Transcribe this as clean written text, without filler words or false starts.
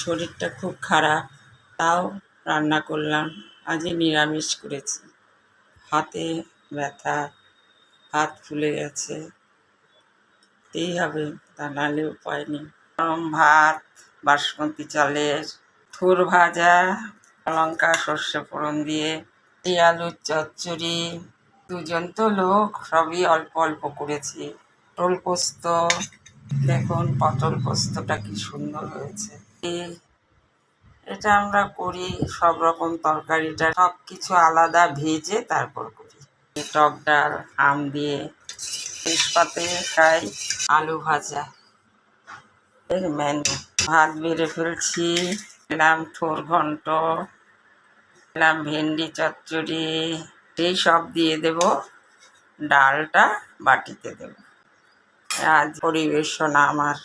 শরীরটা খুব খারাপ, তাও রান্না করলাম। আজই নিরামিষ করেছি। হাতে ব্যথা, হাত ফুলে গেছে, এই হবে, তা নাহলে উপায় নেই। গরম ভাত, বাসমতি চালের, থুর ভাজা, লঙ্কা সর্ষে ফোড়ন দিয়ে, এই আলুর চচ্চড়ি। দুজন তো লোক, সবই অল্প অল্প করেছি। পটল পোস্ত, দেখুন পটল পোস্তটা কি সুন্দর হয়েছে। এটা আমরা করি সব রকম তরকারিটা সব কিছু আলাদা ভেজে তারপর করি। টক ডাল, আম দিয়ে তেজপাতে খাই, আলু ভাজা, এর মেনু। ভাত বেড়ে ফেলছি, দিলাম থোর ঘন্ট, দিলাম ভেন্ডি চচ্চড়ি, এই সব দিয়ে দেব। ডালটা বাটিতে দেব। আজ পরিবেশনা আমার।